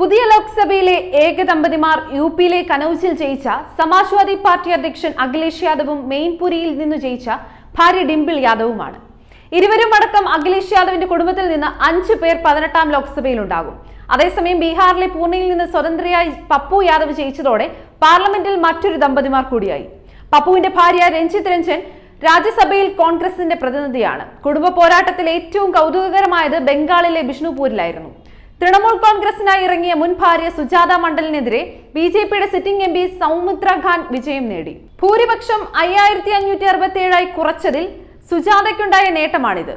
പുതിയ ലോക്സഭയിലെ ഏക ദമ്പതിമാർ യുപിയിലെ കനൌജിൽ ജയിച്ച സമാജ്വാദി പാർട്ടി അധ്യക്ഷൻ അഖിലേഷ് യാദവും മെയിൻപുരിയിൽ നിന്ന് ജയിച്ച ഭാര്യ ഡിംപിൾ യാദവുമാണ്. ഇരുവരും അടക്കം അഖിലേഷ് യാദവിന്റെ കുടുംബത്തിൽ നിന്ന് 5 പേർ 18ാം ലോക്സഭയിൽ ഉണ്ടാകും. അതേസമയം ബീഹാറിലെ പൂനെയിൽ നിന്ന് സ്വതന്ത്രയായി പപ്പു യാദവ് ജയിച്ചതോടെ പാർലമെന്റിൽ മറ്റൊരു ദമ്പതിമാർ കൂടിയായി. പപ്പുവിന്റെ ഭാര്യ രഞ്ജിത് രഞ്ജൻ രാജ്യസഭയിൽ കോൺഗ്രസിന്റെ പ്രതിനിധിയാണ്. കുടുംബ പോരാട്ടത്തിൽ ഏറ്റവും കൗതുകകരമായത് ബംഗാളിലെ ബിഷ്ണുപൂരിലായിരുന്നു. തൃണമൂൽ കോൺഗ്രസിനായി ഇറങ്ങിയ മുൻ ഭാര്യ സുജാത മണ്ഡലിനെതിരെ ബിജെപിയുടെ sitting M P Soumitra Khan വിജയം നേടി. ഭൂരിപക്ഷം 5567 കുറച്ചതിൽ സുജാതയ്ക്കുണ്ടായ നേട്ടമാണിത്.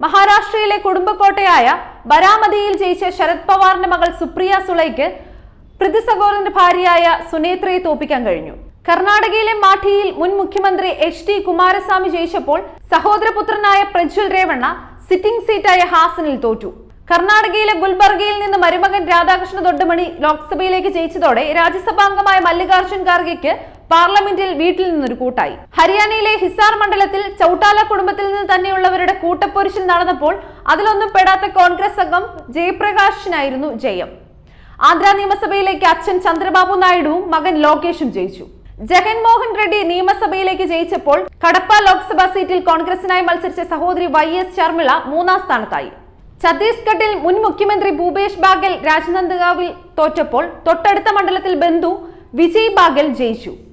മഹാരാഷ്ട്രയിലെ കുടുംബക്കോട്ടയായ ബരാമതിയിൽ ജയിച്ച ശരത് പവാറിന്റെ മകൾ സുപ്രിയ സുളയ്ക്ക് പ്രതിസഹോദരന്റെ ഭാര്യയായ സുനേത്രയെ തോൽപ്പിക്കാൻ കഴിഞ്ഞു. കർണാടകയിലെ മാഠിയിൽ മുൻ മുഖ്യമന്ത്രി എച്ച്.ഡി. കുമാരസ്വാമി ജയിച്ചപ്പോൾ സഹോദരപുത്രനായ പ്രജ്വൽ രേവണ്ണ സിറ്റിംഗ് സീറ്റായ ഹാസനിൽ തോറ്റു. കർണാടകയിലെ ഗുൽബർഗയിൽ നിന്ന് മരുമകൻ രാധാകൃഷ്ണ ദൊഡ്ഡമണി ലോക്സഭയിലേക്ക് ജയിച്ചതോടെ രാജ്യസഭാംഗമായ മല്ലികാർജ്ജുൻ ഖാർഗെയ്ക്ക് പാർലമെന്റിൽ വീട്ടിൽ നിന്നൊരു കൂട്ടായി. ഹരിയാനയിലെ ഹിസാർ മണ്ഡലത്തിൽ ചൌട്ടാല കുടുംബത്തിൽ നിന്ന് തന്നെയുള്ളവരുടെ കൂട്ടപ്പൊരിച്ചിൽ നടന്നപ്പോൾ അതിലൊന്നും പെടാത്ത കോൺഗ്രസ് അംഗം ജയപ്രകാശിനായിരുന്നു ജയം. ആന്ധ്ര നിയമസഭയിലേക്ക് അച്ഛൻ ചന്ദ്രബാബു നായിഡുവും മകൻ ലോകേഷും ജയിച്ചു. ജഗൻമോഹൻ റെഡ്ഡി നിയമസഭയിലേക്ക് ജയിച്ചപ്പോൾ കടപ്പ ലോക്സഭാ സീറ്റിൽ കോൺഗ്രസിനായി മത്സരിച്ച സഹോദരി YS ശർമിള 3ാം സ്ഥാനത്തായി. ഛത്തീസ്ഗഡിൽ മുൻ മുഖ്യമന്ത്രി ഭൂപേഷ് ബാഗൽ രാജ്നന്ദഗാവിൽ തോറ്റപ്പോൾ തൊട്ടടുത്ത മണ്ഡലത്തിൽ ബന്ധു വിജയ് ബാഗൽ ജയിച്ചു.